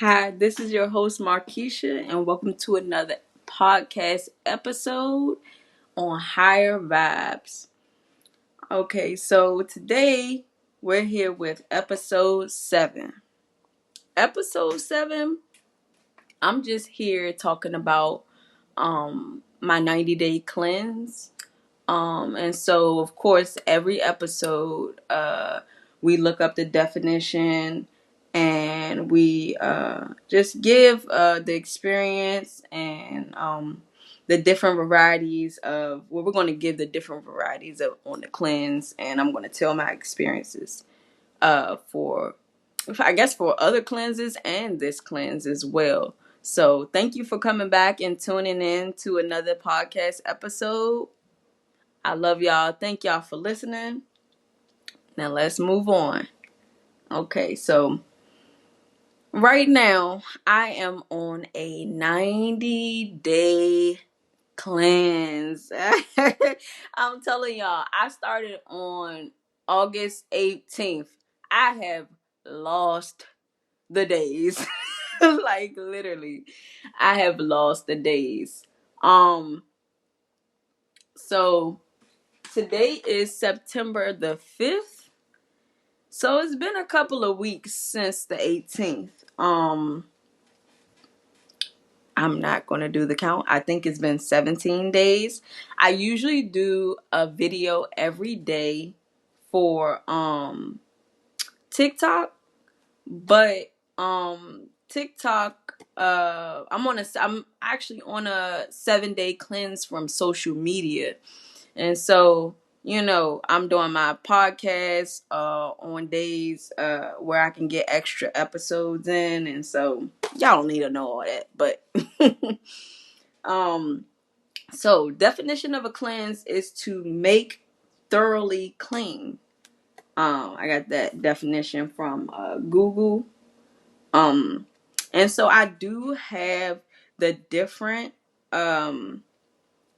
Hi, this is your host Markeisha, and welcome to another podcast episode on Higher Vibes. Okay, so today we're here with episode 7. Episode 7, I'm just here talking about my 90-day cleanse. And so, of course, every episode, we look up the definition and we just give the experience and the different varieties of, well, we're going to give the different varieties of on the cleanse, and I'm going to tell my experiences for, I guess, for other cleanses and this cleanse as well. So, thank you for coming back and tuning in to another podcast episode. I love y'all. Thank y'all for listening. Now let's move on. Okay, so right now I am on a 90-day cleanse. I'm telling y'all, I started on August 18th. I have lost the days. Like literally, I have lost the days. So today is September the 5th. So it's been a couple of weeks since the 18th. I'm not going to do the count. I think it's been 17 days. I usually do a video every day for TikTok, but TikTok I'm actually on a 7-day cleanse from social media. And so, I'm doing my podcast on days where I can get extra episodes in. And so, y'all don't need to know all that. But, um, so definition of a cleanse is to make thoroughly clean. I got that definition from Google. And so I do have the different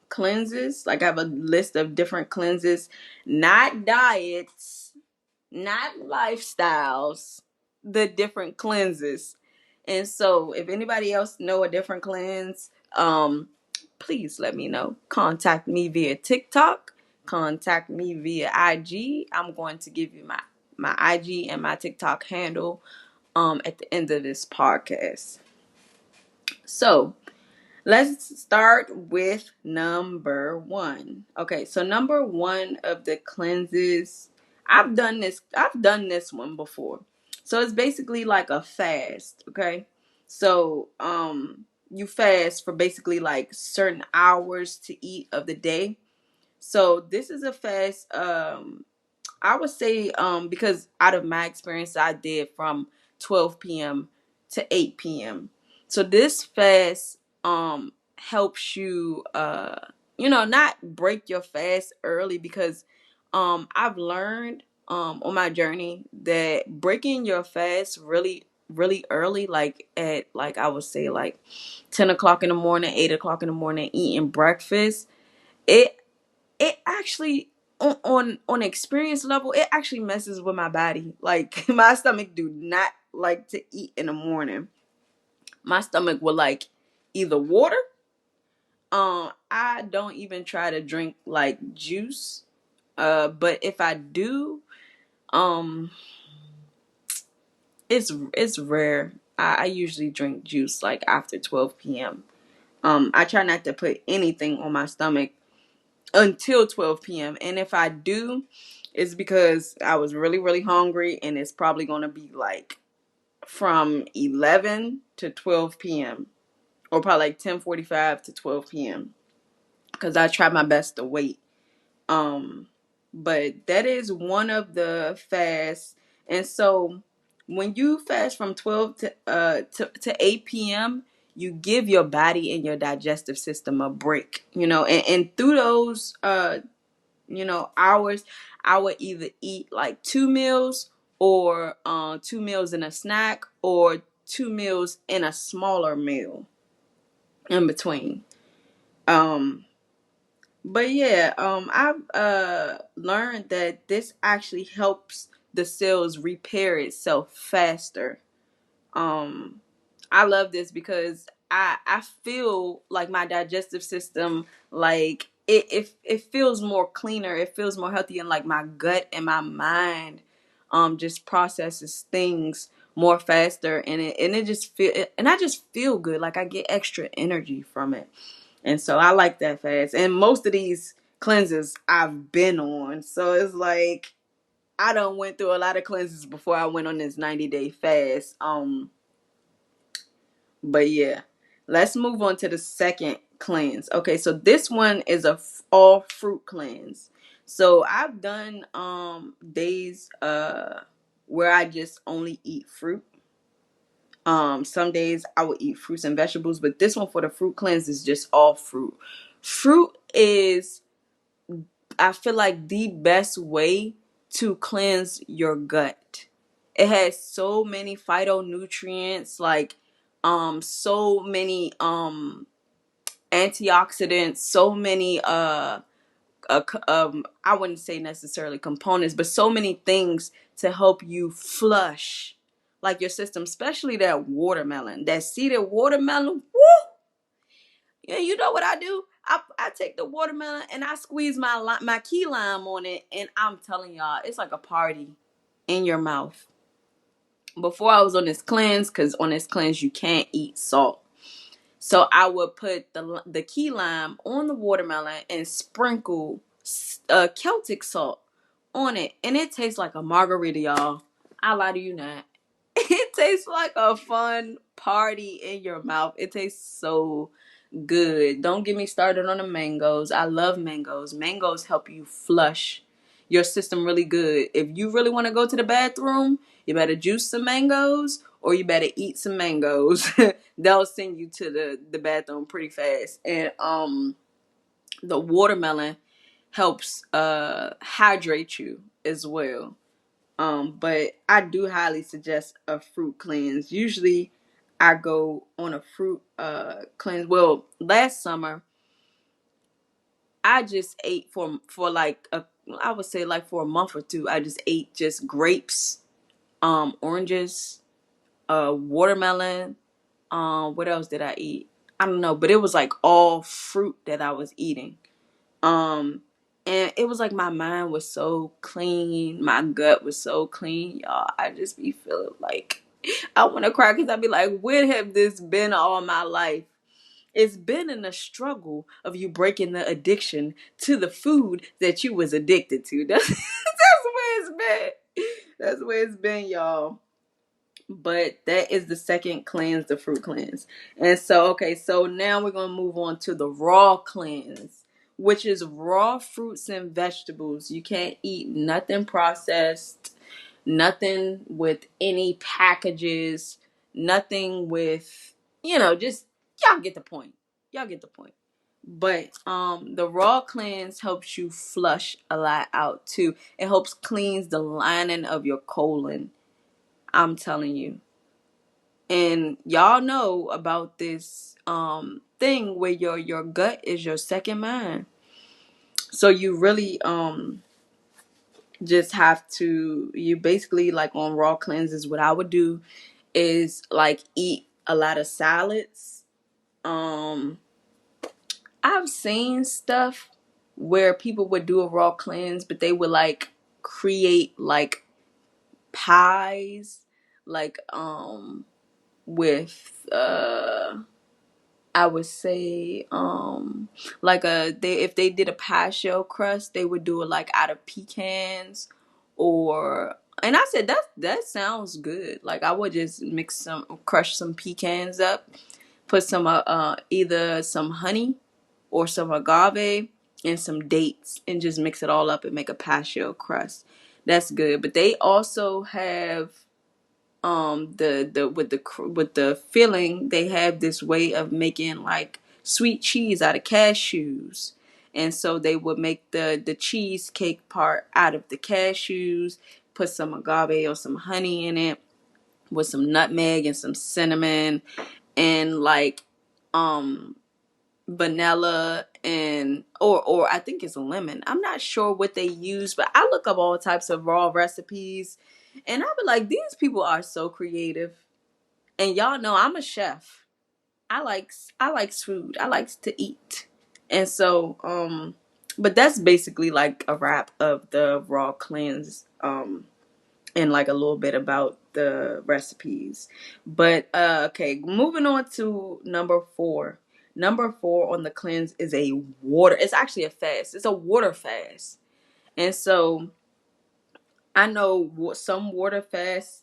cleanses. Like I have a list of different cleanses, not diets, not lifestyles, the different cleanses. And so if anybody else know a different cleanse, please let me know. Contact me via TikTok, contact me via IG. I'm going to give you my IG and my TikTok handle at the end of this podcast. So let's start with number 1. Okay, so number 1 of the cleanses, I've done this one before. So it's basically like a fast, okay? So you fast for basically like certain hours to eat of the day. So this is a fast I would say because out of my experience I did from 12 p.m. to 8 p.m. So this fast helps you not break your fast early, because I've learned on my journey that breaking your fast really early, like at, like I would say like 10 o'clock in the morning, 8 o'clock in the morning, eating breakfast, it it actually, on experience level, it actually messes with my body. Like my stomach do not like to eat in the morning. My stomach will like either water. I don't even try to drink like juice. But if I do, um, it's rare. I usually drink juice like after 12 p.m. I try not to put anything on my stomach until 12 p.m. And if I do, it's because I was really hungry, and it's probably going to be like from 11 to 12 p.m. or probably like 10:45 to 12 p.m. because I try my best to wait. But that is one of the fasts. And so when you fast from 12 to 8 p.m., you give your body and your digestive system a break, and through those hours, I would either eat like 2 meals, or 2 meals in a snack, or 2 meals in a smaller meal in between. Um, but yeah, I've learned that this actually helps the cells repair itself faster. Um, I love this because I feel like my digestive system, like it feels more cleaner, it feels more healthy, and like my gut and my mind just processes things more faster, and it just feel, and I just feel good, like I get extra energy from it. And so I like that fast. And most of these cleanses I've been on. So it's like I done went through a lot of cleanses before I went on this 90-day fast. But yeah, let's move on to the second cleanse. Okay, so this one is a all fruit cleanse. So I've done days where I just only eat fruit. Some days I will eat fruits and vegetables, but this one for the fruit cleanse is just all fruit. Fruit is, I feel like, the best way to cleanse your gut. It has so many phytonutrients, like so many antioxidants, so many I wouldn't say necessarily components, but so many things to help you flush like your system, especially that watermelon, that seeded watermelon. Woo! Yeah, you know what I do? I take the watermelon and I squeeze my key lime on it, and I'm telling y'all, it's like a party in your mouth. Before I was on this cleanse, because on this cleanse you can't eat salt, so I would put the key lime on the watermelon and sprinkle Celtic salt on it, and it tastes like a margarita, y'all. I lie to you not. It tastes like a fun party in your mouth. It tastes so good. Don't get me started on the mangoes. I love mangoes. Mangoes help you flush your system really good. If you really want to go to the bathroom, you better juice some mangoes or you better eat some mangoes. They'll send you to the bathroom pretty fast. And the watermelon helps hydrate you as well. But I do highly suggest a fruit cleanse. Usually I go on a fruit cleanse. Well, last summer I just ate for like I would say like for a month or two. I just ate just grapes, oranges, watermelon. What else did I eat? I don't know, but it was like all fruit that I was eating. Um, and it was like my mind was so clean, my gut was so clean, y'all. I just be feeling like I want to cry because I be like, where have this been all my life? It's been in the struggle of you breaking the addiction to the food that you was addicted to. That's where it's been. That's where it's been, y'all. But that is the second cleanse, the fruit cleanse. And so, okay, so now we're going to move on to the raw cleanse, which is raw fruits and vegetables. You can't eat nothing processed, nothing with any packages, nothing with, just, y'all get the point. Y'all get the point. But the raw cleanse helps you flush a lot out too. It helps cleanse the lining of your colon. I'm telling you. And y'all know about this thing where your gut is your second mind. So you really just have to, you basically, like, on raw cleanses, what I would do is like eat a lot of salads. I've seen stuff where people would do a raw cleanse, but they would like create like pies, like with I would say like if they did a pie shell crust, they would do it like out of pecans, or, and I said that sounds good. Like I would just crush some pecans up, put some either some honey or some agave and some dates, and just mix it all up and make a pie shell crust. That's good. But they also have the with the filling, they have this way of making like sweet cheese out of cashews. And so they would make the cheesecake part out of the cashews, put some agave or some honey in it with some nutmeg and some cinnamon and like um vanilla, and or I think it's lemon. I'm not sure what they use, but I look up all types of raw recipes and I be like, these people are so creative. And y'all know I'm a chef. I likes food. I likes to eat. And so but that's basically like a wrap of the raw cleanse, and like a little bit about the recipes. But okay, moving on to number 4. Number 4 on the cleanse is a water. It's actually a fast. It's a water fast. And so I know some water fasts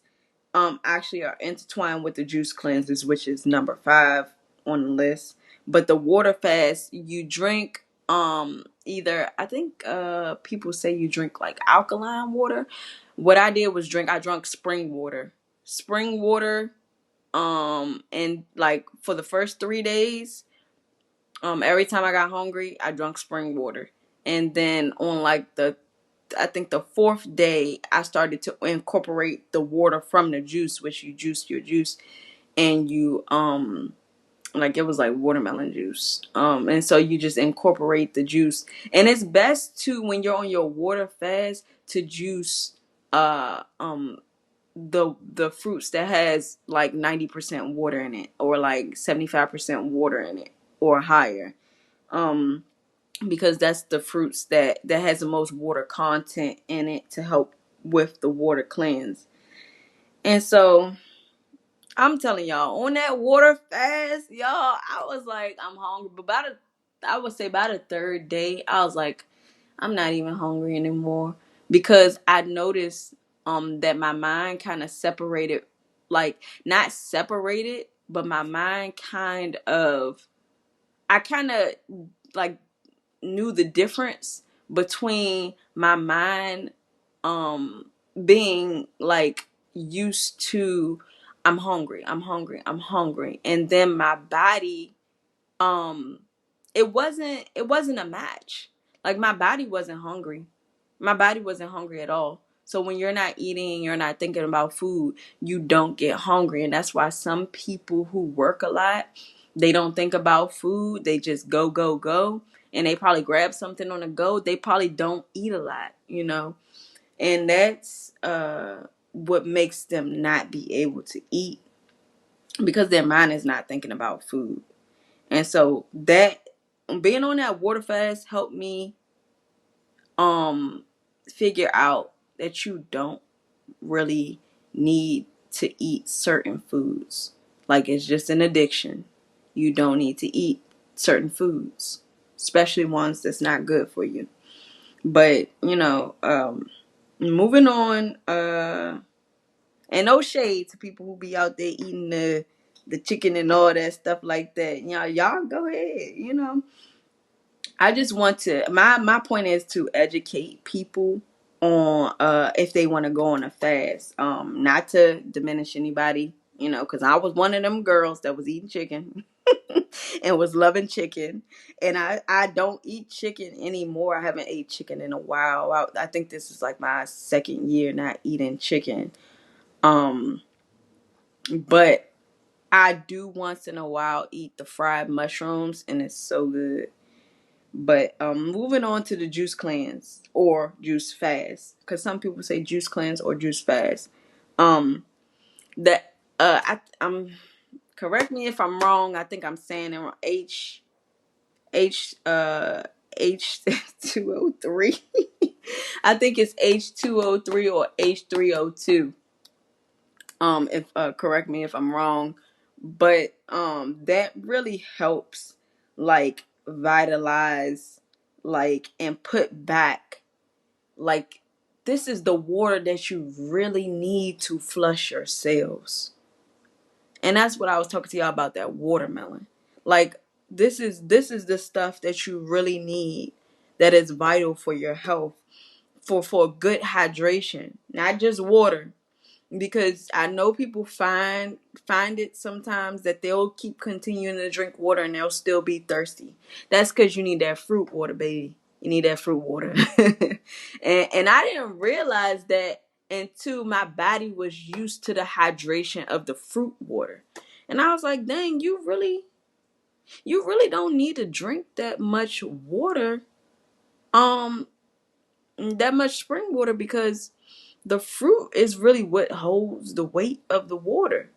actually are intertwined with the juice cleanses, which is number 5 on the list. But the water fast, you drink either, I think people say you drink like alkaline water. What I did was I drank spring water. Spring water, and like for the first 3 days, every time I got hungry, I drank spring water. And then on like I think the 4th day, I started to incorporate the water from the juice, which you juice your juice, and you like it was like watermelon juice. And so you just incorporate the juice. And it's best to, when you're on your water fast, to juice uh um the fruits that has like 90% water in it, or like 75% water in it or higher. Um because that's the fruits that has the most water content in it to help with the water cleanse. And so I'm telling y'all, on that water fast, y'all, I was like, I'm hungry. But I would say by the 3rd day, I was like, I'm not even hungry anymore, because I noticed that my mind kind of separated, like not separated, but my mind I kind of like knew the difference between my mind being like used to, I'm hungry, and then my body, um it wasn't a match. Like my body wasn't hungry. My body wasn't hungry at all. So when you're not eating, you're not thinking about food, you don't get hungry. And that's why some people who work a lot, they don't think about food. They just go, go, go. And they probably grab something on the go. They probably don't eat a lot. And that's what makes them not be able to eat, because their mind is not thinking about food. And so that, being on that water fast helped me um figure out that you don't really need to eat certain foods. Like it's just an addiction. You don't need to eat certain foods, especially ones that's not good for you. But moving on, and no shade to people who be out there eating the chicken and all that stuff like that. Y'all go ahead. I just want to, my point is to educate people on if they want to go on a fast. Not to diminish anybody, because I was one of them girls that was eating chicken and was loving chicken. And I don't eat chicken anymore. I haven't ate chicken in a while. I think this is like my 2nd year not eating chicken. But I do once in a while eat the fried mushrooms, and it's so good. But moving on to the juice cleanse or juice fast, because some people say juice cleanse or juice fast. That I'm correct me if I'm wrong. I think I'm saying it wrong. H2O3. I think it's H2O3 or H3O2. If correct me if I'm wrong, but that really helps, like vitalize, like, and put back, like, this is the water that you really need to flush your cells. And that's what I was talking to y'all about, that watermelon. Like, this is the stuff that you really need, that is vital for your health, for good hydration, not just water. Because I know people find it sometimes that they'll keep continuing to drink water and they'll still be thirsty. That's because you need that fruit water, baby. You need that fruit water. And I didn't realize that until my body was used to the hydration of the fruit water. And I was like, dang, you really don't need to drink that much water, um that much spring water, because the fruit is really what holds the weight of the water.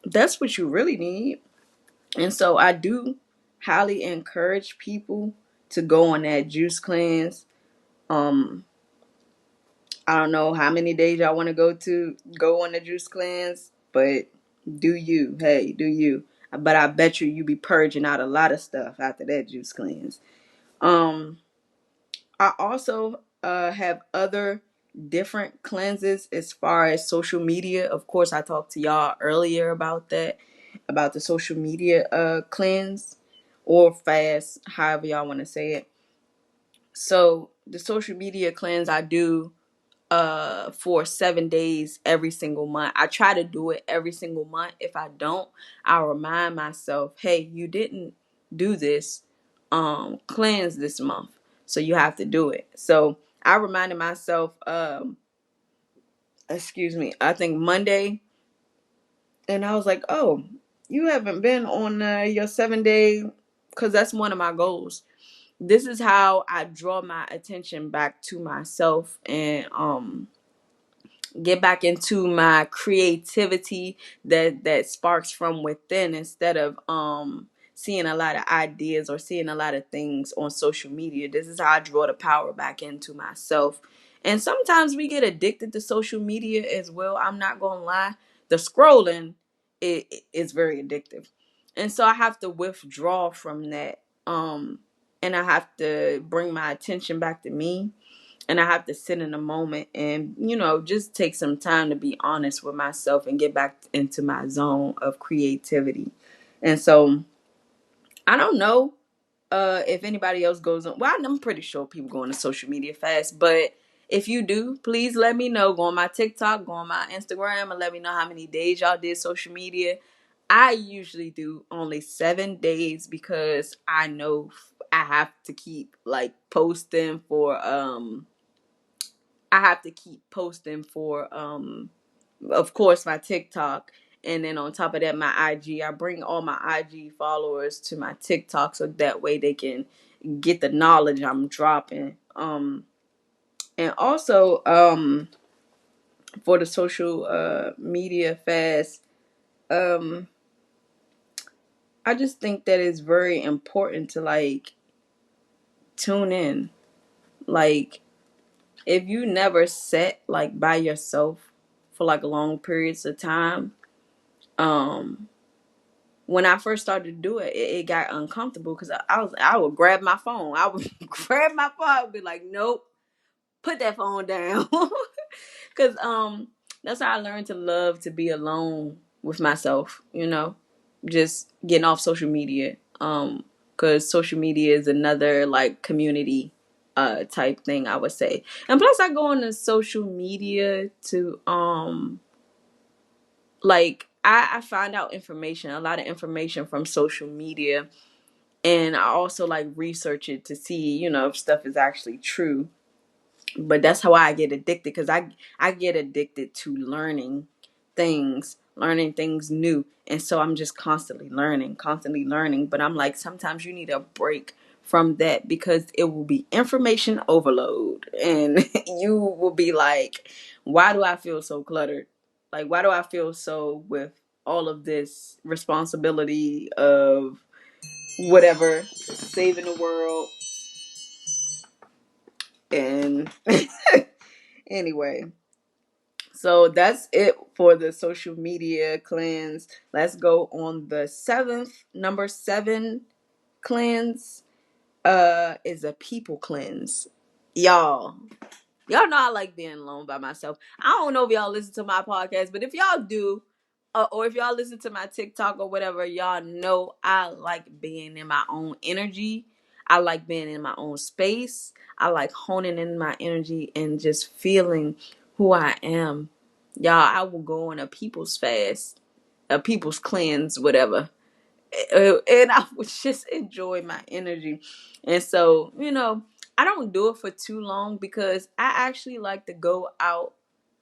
that's what you really need. And so I do highly encourage people to go on that juice cleanse. Um, I don't know how many days y'all want to go on the juice cleanse, but do you? Hey, do you? But I bet you be purging out a lot of stuff after that juice cleanse. Um, I also have other different cleanses as far as social media. Of course, I talked to y'all earlier about that, about the social media cleanse or fast, however y'all want to say it. So the social media cleanse I do for 7 days every single month. I try to do it every single month. If I don't, I'll remind myself, hey, you didn't do this cleanse this month. So you have to do it. So I reminded myself, excuse me, I think Monday, and I was like, oh, you haven't been on your 7 day, because that's one of my goals. This is how I draw my attention back to myself and get back into my creativity that sparks from within, instead of seeing a lot of ideas or seeing a lot of things on social media. This is how I draw the power back into myself. And sometimes we get addicted to social media as well. I'm not gonna lie, the scrolling is very addictive, and so I have to withdraw from that, and I have to bring my attention back to me, and I have to sit in a moment and, just take some time to be honest with myself and get back into my zone of creativity. And so I don't know if anybody else goes on. Well, I'm pretty sure people go on a social media fast, but if you do, please let me know. Go on my TikTok, go on my Instagram, and let me know how many days y'all did social media. I usually do only 7 days because I know I have to keep like posting for I have to keep posting for of course my TikTok, and then on top of that my IG. I bring all my IG followers to my TikTok so that way they can get the knowledge I'm dropping. And also for the social media fast, um I just think that it's very important to like tune in. Like, if you never sit like by yourself for like long periods of time, um when I first started to do it, it got uncomfortable because I would grab my phone. I would grab my phone. I would be like, nope, put that phone down. Because that's how I learned to love to be alone with myself, just getting off social media. Because social media is another like community type thing, I would say. And plus I go on the social media to like I find out information, a lot of information from social media, and I also like research it to see, if stuff is actually true. But that's how I get addicted, because I get addicted to learning things new, and so I'm just constantly learning. But I'm like, sometimes you need a break from that because it will be information overload, and you will be like, why do I feel so cluttered? Like, why do I feel so with all of this responsibility of whatever, saving the world? And anyway, so that's it for the social media cleanse. Let's go on the number seven cleanse. Is a people cleanse. Y'all know I like being alone by myself. I don't know if y'all listen to my podcast, but if y'all do, or if y'all listen to my TikTok or whatever, y'all know I like being in my own energy. I like being in my own space. I like honing in my energy and just feeling who I am. Y'all, I will go on a people's fast, a people's cleanse, whatever, and I would just enjoy my energy. And so, I don't do it for too long because I actually like to go out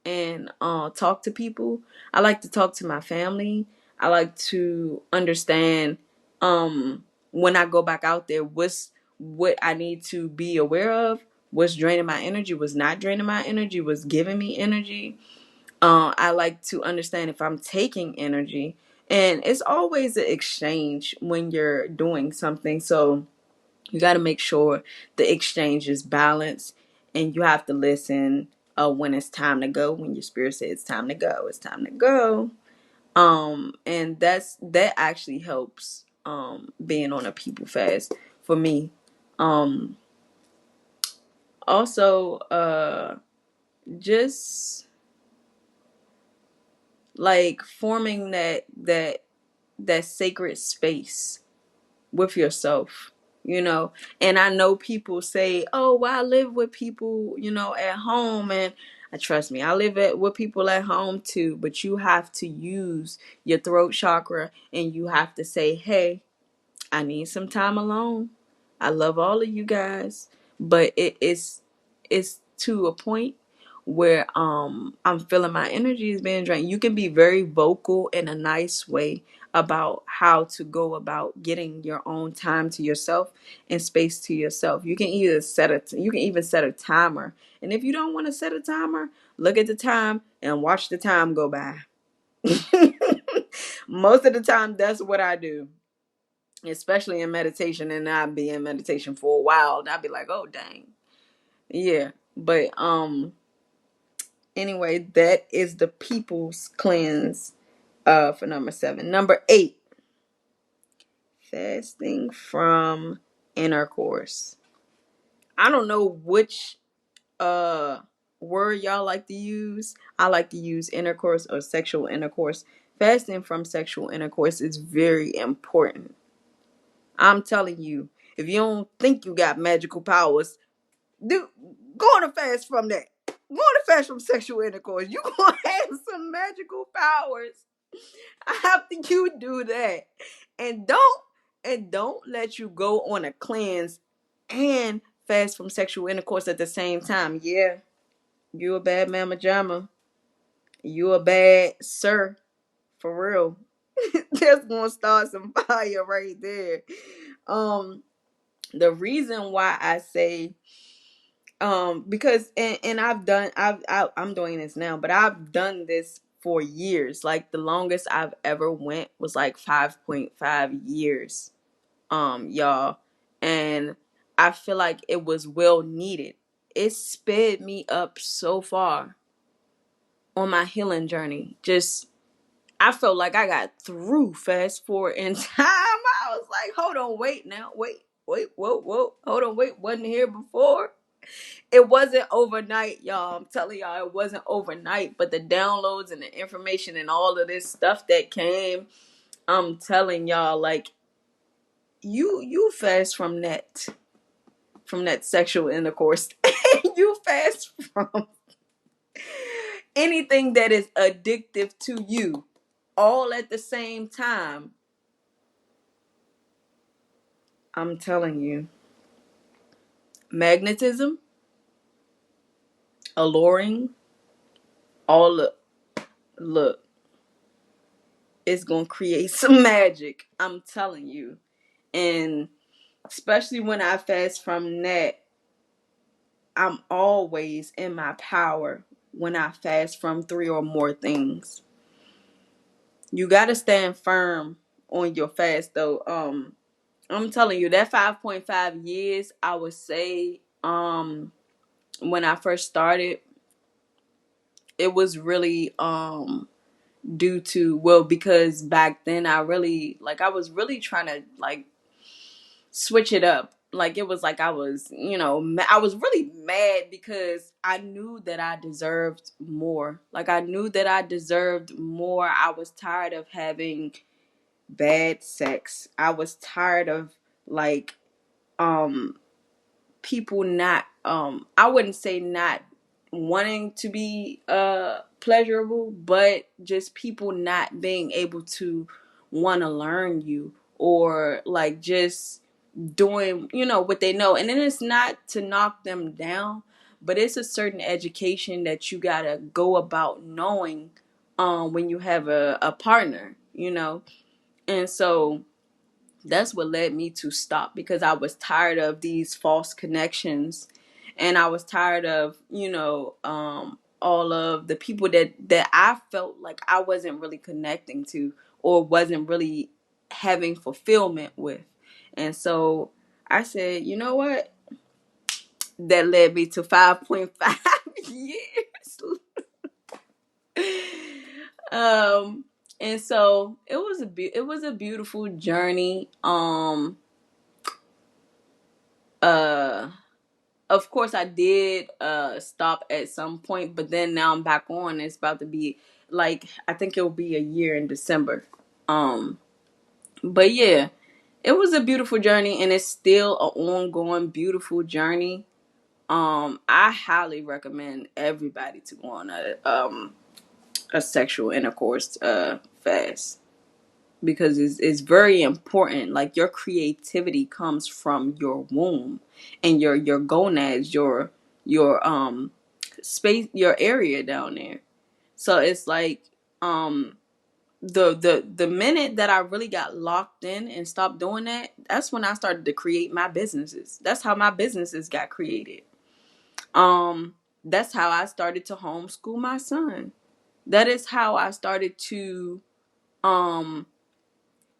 and talk to people. I like to talk to my family. I like to understand when I go back out there what I need to be aware of, what's draining my energy, what's not draining my energy, what's giving me energy. I like to understand if I'm taking energy. And it's always an exchange when you're doing something. So you got to make sure the exchange is balanced, and you have to listen when it's time to go. When your spirit says it's time to go, it's time to go. And that actually helps being on a people fast for me. Um Also, just like forming that sacred space with yourself, you know. And I know people say, oh, well, I live with people, at home. And trust me, I live with people at home too. But you have to use your throat chakra, and you have to say, hey, I need some time alone. I love all of you guys, but it's to a point where I'm feeling my energy is being drained. You can be very vocal in a nice way about how to go about getting your own time to yourself and space to yourself. You can either you can even set a timer. And if you don't want to set a timer, look at the time and watch the time go by. Most of the time that's what I do, especially in meditation. And I'd be in meditation for a while and I'd be like, oh dang. Yeah. But anyway, that is the people's cleanse for number 7. Number 8, fasting from intercourse. I don't know which word y'all like to use. I like to use intercourse or sexual intercourse. Fasting from sexual intercourse is very important. I'm telling you, if you don't think you got magical powers, do go on a fast from that. Go on a fast from sexual intercourse. You gonna have some magical powers after you do that. And don't let you go on a cleanse and fast from sexual intercourse at the same time. Yeah, you a bad mama jama. You a bad sir. For real. That's gonna start some fire right there. Um the reason why I say because and I'm doing this now, but I've done this for years. Like the longest I've ever went was like 5.5 years, y'all. And I feel like it was well needed. It sped me up so far on my healing journey. Just I felt like I got through fast forward in time. I was like, hold on, wait now, wait, whoa, hold on, wait, wasn't here before. It wasn't overnight, y'all. I'm telling y'all, it wasn't overnight. But the downloads and the information and all of this stuff that came, I'm telling y'all, like you fast from that sexual intercourse. You fast from anything that is addictive to you, all at the same time. I'm telling you, magnetism, alluring, all look, it's gonna create some magic. I'm telling you. And especially when I fast from that, I'm always in my power when I fast from 3 or more things. You gotta stand firm on your fast though. I'm telling you, that 5.5 years, I would say, when I first started, it was really due to, well, because back then I was really trying to like switch it up. Like it was like I was, I was really mad because I knew that I deserved more. Like I knew that I deserved more. I was tired of having bad sex. I was tired of like um people not I wouldn't say not wanting to be pleasurable, but just people not being able to want to learn you, or like just doing what they know. And then it's not to knock them down, but it's a certain education that you gotta go about knowing when you have a partner, and so that's what led me to stop, because I was tired of these false connections, and I was tired of all of the people that I felt like I wasn't really connecting to or wasn't really having fulfillment with. And so I said, you know what? That led me to 5.5 years. um and so it was a beautiful journey. Uh of course I did stop at some point, but then now I'm back on. It's about to be like, I think it'll be a year in December. um but yeah, it was a beautiful journey, and it's still an ongoing beautiful journey. I highly recommend everybody to go on a sexual intercourse fast, because it's very important. Like, your creativity comes from your womb and your gonads, your space, your area down there. So it's like, the minute that I really got locked in and stopped doing that, that's when I started to create my businesses. That's how my businesses got created. That's how I started to homeschool my son. That is how I started to um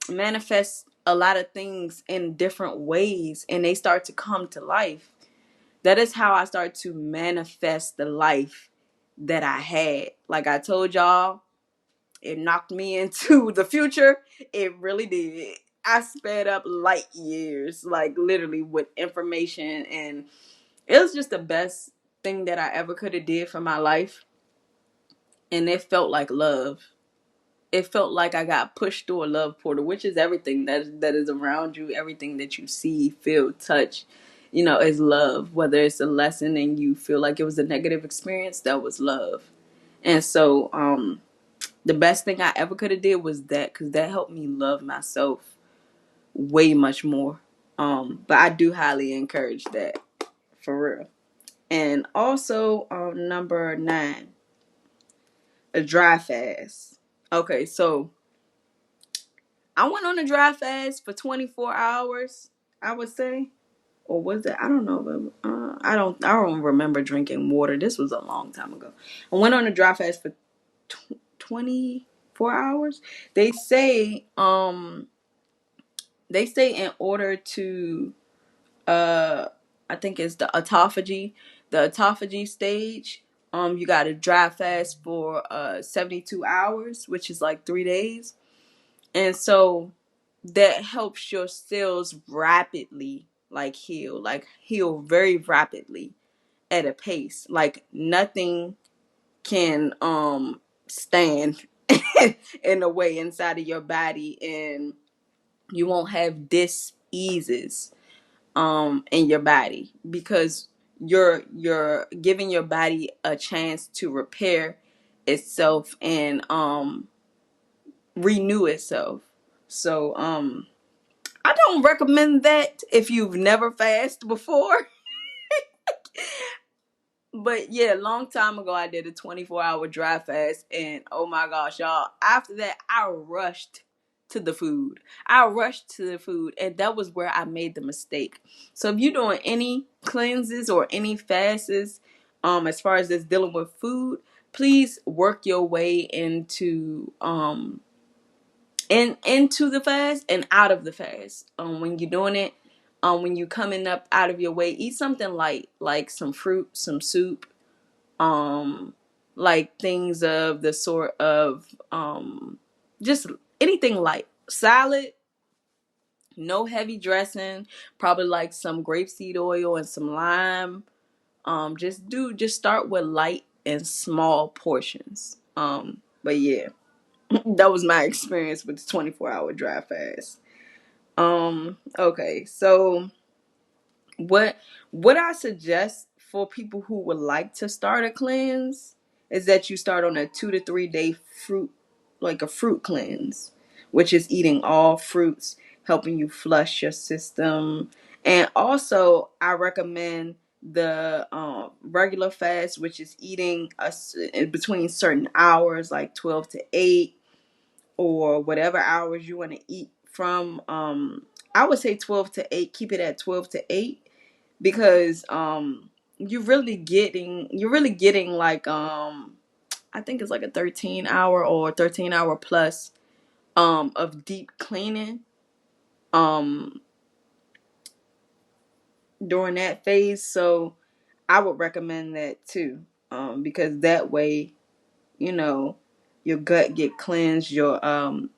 manifest a lot of things in different ways, and they start to come to life. That is how I started to manifest the life that I had. Like I told y'all, it knocked me into the future. It really did. I sped up light years, like literally, with information, and it was just the best thing that I ever could have did for my life. And it felt like love. It felt like I got pushed through a love portal, which is everything that is around you, everything that you see, feel, touch, is love. Whether it's a lesson and you feel like it was a negative experience, that was love. And so, the best thing I ever could have did was that, because that helped me love myself way much more. But I do highly encourage that, for real. And also, number 9, a dry fast. Okay, so I went on a dry fast for 24 hours, I would say. Or was it? I don't know. I don't remember drinking water. This was a long time ago. I went on a dry fast for 24 hours. They say in order to I think it's the autophagy stage, you got to dry fast for 72 hours, which is like 3 days. And so that helps your cells rapidly heal very rapidly at a pace like nothing can stand in a way inside of your body, and you won't have dis-eases in your body, because you're giving your body a chance to repair itself and renew itself. So I don't recommend that if you've never fasted before. But yeah, long time ago I did a 24-hour dry fast, and oh my gosh, y'all, after that I rushed to the food. And that was where I made the mistake. So if you're doing any cleanses or any fasts, as far as this dealing with food, please work your way into the fast and out of the fast. When you're doing it, when you coming up out of your way, eat something light, like some fruit, some soup, like things of the sort of just anything light. Salad, no heavy dressing, probably like some grapeseed oil and some lime. Just start with light and small portions. But yeah, that was my experience with the 24-hour dry fast. Okay, so what I suggest for people who would like to start a cleanse is that you start on a 2 to 3 day a fruit cleanse, which is eating all fruits, helping you flush your system. And also, I recommend the regular fast, which is eating between certain hours, like 12 to 8, or whatever hours you want to eat from. I would say 12 to 8. Keep it at 12 to 8, because you're really getting like I think it's like a 13 hour or 13 hour plus of deep cleaning um during that phase. So I would recommend that too, because that way, you know, your gut get cleansed, your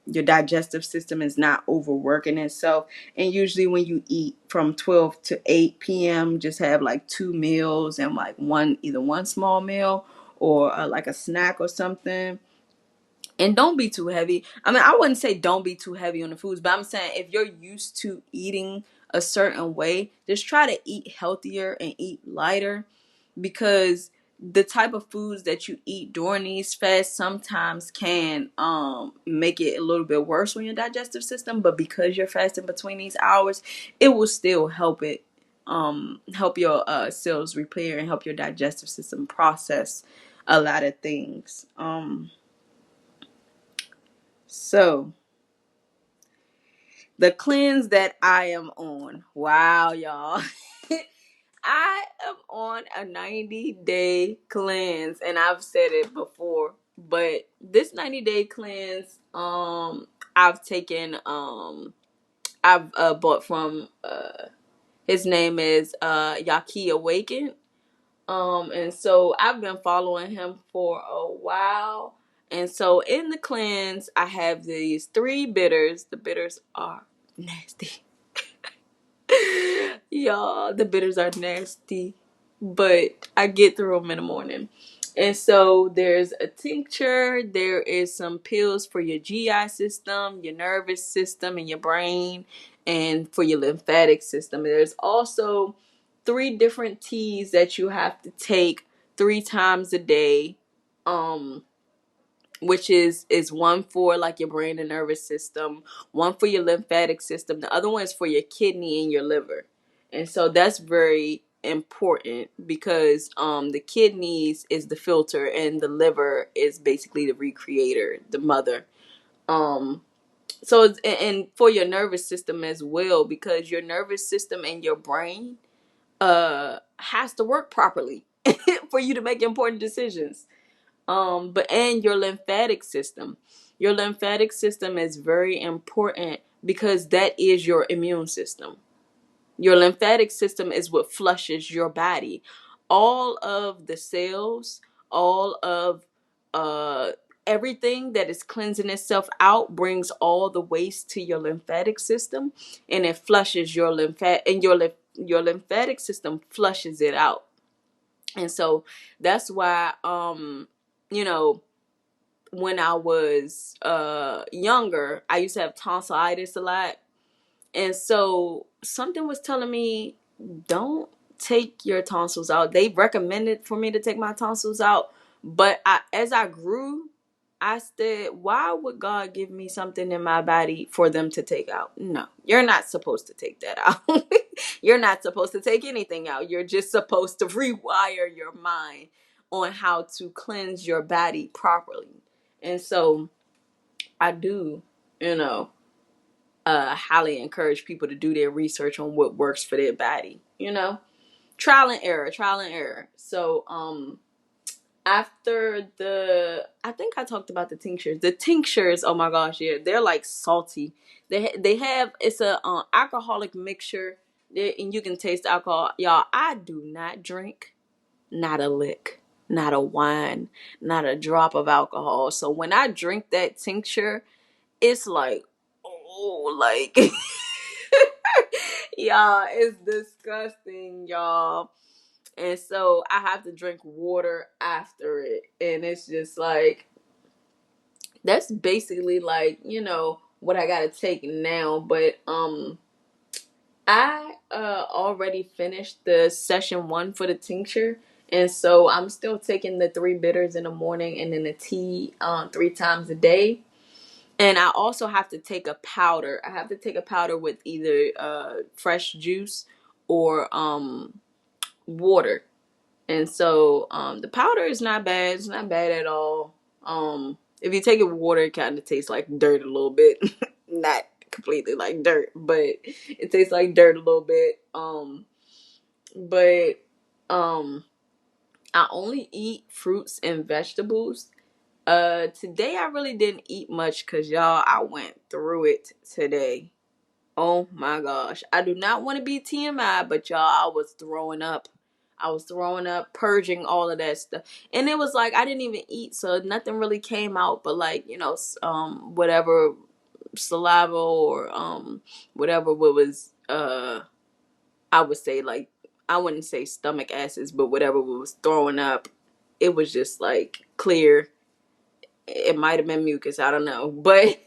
digestive system is not overworking itself. And usually when you eat from 12 to 8 p.m., just have like 2 meals and like either one small meal or like a snack or something. And don't be too heavy. I mean, I wouldn't say don't be too heavy on the foods, but I'm saying if you're used to eating a certain way, just try to eat healthier and eat lighter, because the type of foods that you eat during these fasts sometimes can make it a little bit worse on your digestive system. But because you're fasting between these hours, it will still help your cells repair and help your digestive system process a lot of things. So the cleanse that I am on, wow, y'all. I am on a 90-day cleanse, and I've said it before, but this 90-day cleanse, I've taken, I've bought from, his name is Yaki Awaken. And so I've been following him for a while. And so in the cleanse, I have these 3 bitters. The bitters are nasty. Y'all, the bitters are nasty, but I get through them in the morning. And so there's a tincture, there is some pills for your GI system, your nervous system, and your brain, and for your lymphatic system. There's also 3 different teas that you have to take 3 times a day. Which is one for like your brain and nervous system, one for your lymphatic system, the other one is for your kidney and your liver. And so that's very important because the kidneys is the filter and the liver is basically the recreator, the mother. um so and for your nervous system as well, because your nervous system and your brain has to work properly for you to make important decisions. But and your lymphatic system. Your lymphatic system is very important because that is your immune system. Your lymphatic system is what flushes your body. All of the cells, all of uh everything that is cleansing itself out brings all the waste to your lymphatic system, and it flushes your your lymphatic system flushes it out. And so that's why you know when I was younger, I used to have tonsillitis a lot. And so something was telling me, don't take your tonsils out. They recommended for me to take my tonsils out. But as I grew, I said, why would God give me something in my body for them to take out? No, you're not supposed to take that out. You're not supposed to take anything out. You're just supposed to rewire your mind on how to cleanse your body properly. And so I do, you know, highly encourage people to do their research on what works for their body. Trial and error, trial and error. So after I think I talked about the tinctures. The tinctures, oh my gosh, yeah, they're like salty. They have, it's a alcoholic mixture, and you can taste the alcohol. Y'all, I do not drink not a lick, not a wine, not a drop of alcohol. So when I drink that tincture, it's like, oh, like, y'all, it's disgusting, y'all. And so I have to drink water after it. And it's just like, that's basically like, what I gotta take now. But I already finished the session 1 for the tincture. And so I'm still taking the 3 bitters in the morning and then the tea 3 times a day. And I also have to take a powder. I have to take a powder with either fresh juice or water. And so the powder is not bad. It's not bad at all. If you take it with water, it kind of tastes like dirt a little bit. Not completely like dirt, but it tastes like dirt a little bit. But I only eat fruits and vegetables. Today I really didn't eat much because y'all, I went through it today. Oh my gosh. I do not want to be TMI, but y'all, I was throwing up. I was throwing up, purging all of that stuff. And it was like I didn't even eat, so nothing really came out but like, whatever saliva or whatever was I would say, like, I wouldn't say stomach acids, but whatever was throwing up, it was just like clear. It might have been mucus, I don't know. But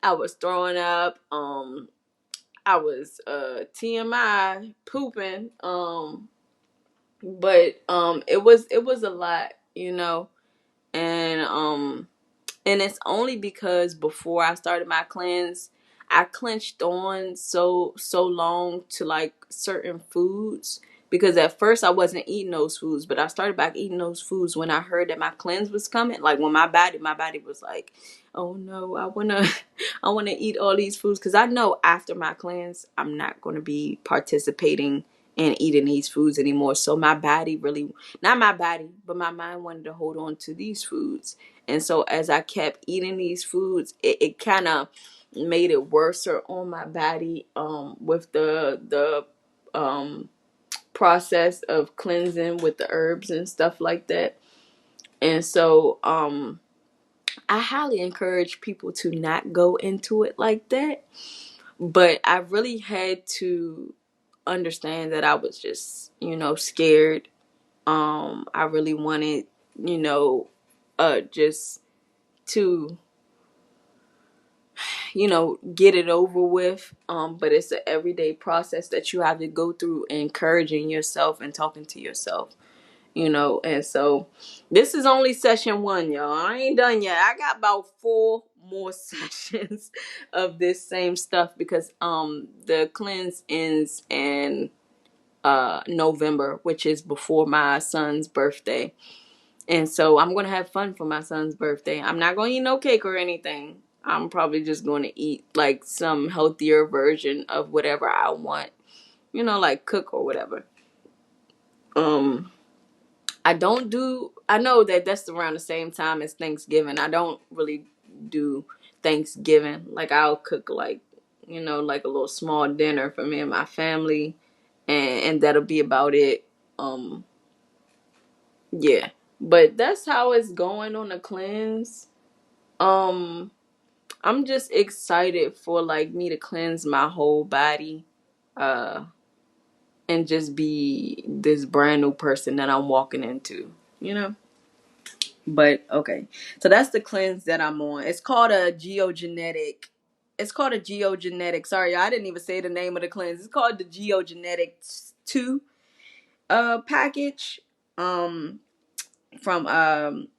I was throwing up. I was TMI pooping. But it was a lot, and and it's only because before I started my cleanse, I clenched on so long to like certain foods, because at first I wasn't eating those foods, but I started back eating those foods when I heard that my cleanse was coming. Like when my body was like, oh no, I wanna I wanna eat all these foods, because I know after my cleanse I'm not gonna be participating in eating these foods anymore. So my body really, not my body, but my mind wanted to hold on to these foods. And so as I kept eating these foods, it kind of made it worse on my body, with the process of cleansing with the herbs and stuff like that. And so I highly encourage people to not go into it like that. But I really had to understand that I was just, scared. I really wanted, just to, get it over with. But it's an everyday process that you have to go through, encouraging yourself and talking to yourself, and so this is only session 1, y'all. I ain't done yet. I got about 4 more sessions of this same stuff, because the cleanse ends in November, which is before my son's birthday. And so I'm going to have fun for my son's birthday. I'm not going to eat no cake or anything. I'm probably just going to eat like some healthier version of whatever I want, like cook or whatever. I know that that's around the same time as Thanksgiving. I don't really do Thanksgiving. Like I'll cook like, like a little small dinner for me and my family, and that'll be about it. Yeah. But that's how it's going on the cleanse. Um I'm just excited for like me to cleanse my whole body, uh and just be this brand new person that I'm walking into, But okay. So that's the cleanse that I'm on. It's called a geogenetic. Sorry, I didn't even say the name of the cleanse. It's called the Geogenetics 2 package. From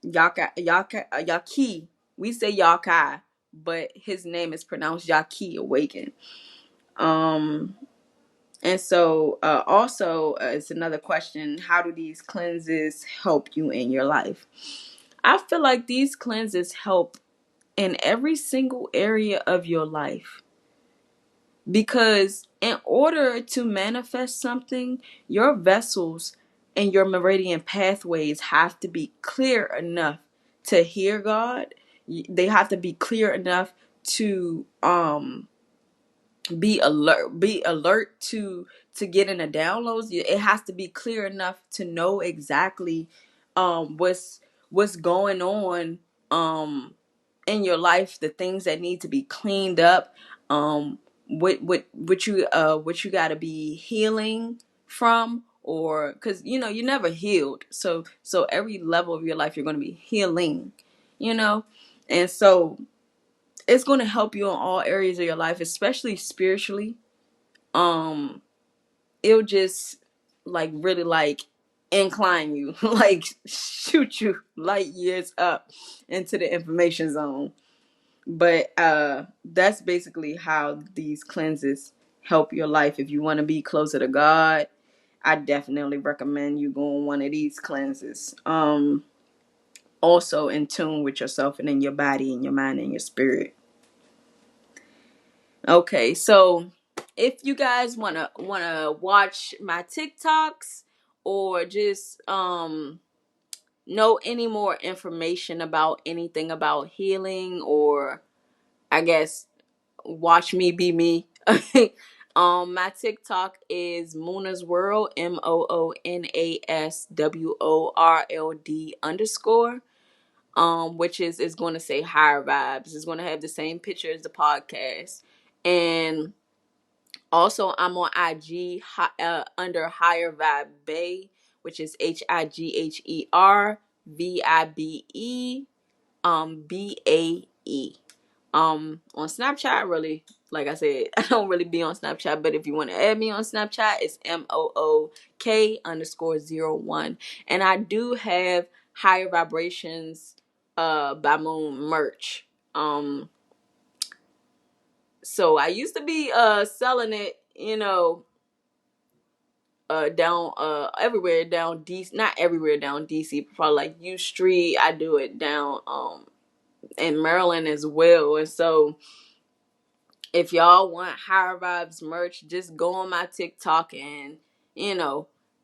Yaki. We say Yakai, but his name is pronounced Yaki Awaken. Um and so also it's another question: how do these cleanses help you in your life? I feel like these cleanses help in every single area of your life, because in order to manifest something, your vessels and your meridian pathways have to be clear enough to hear God. They have to be clear enough to be alert to get in the downloads. It has to be clear enough to know exactly what's going on in your life, the things that need to be cleaned up, what you got to be healing from, or because you're never healed, so every level of your life you're going to be healing, you know and so it's going to help you in all areas of your life, especially spiritually. um it'll just like really like incline you like shoot you light years up into the information zone. But that's basically how these cleanses help your life. If you want to be closer to God, I definitely recommend you go on one of these cleanses. Also in tune with yourself and in your body and your mind and your spirit. Okay, so if you guys wanna watch my TikToks or just know any more information about anything about healing, or I guess watch me be me. My TikTok is Moona's World, MOONASWORLD which is going to say Higher Vibes. It's going to have the same picture as the podcast. And also I'm on IG under Higher Vibe Bay, which is HIGHERVIBE BAE. On Snapchat, really, like I said, I don't really be on Snapchat, but if you want to add me on Snapchat, it's MOOK_01. And I do have Higher Vibrations by Moon merch. So I used to be selling it, down everywhere down DC, not everywhere down DC, probably like U Street. I do it down in Maryland as well. And so if y'all want Higher Vibes merch, just go on my TikTok and,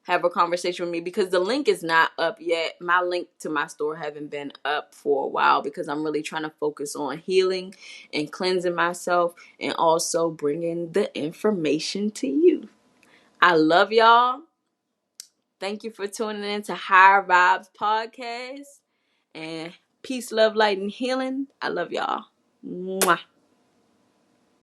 have a conversation with me, because the link is not up yet. My link to my store haven't been up for a while because I'm really trying to focus on healing and cleansing myself, and also bringing the information to you. I love y'all. Thank you for tuning in to Higher Vibes Podcast. And peace, love, light, and healing. I love y'all. Mwah.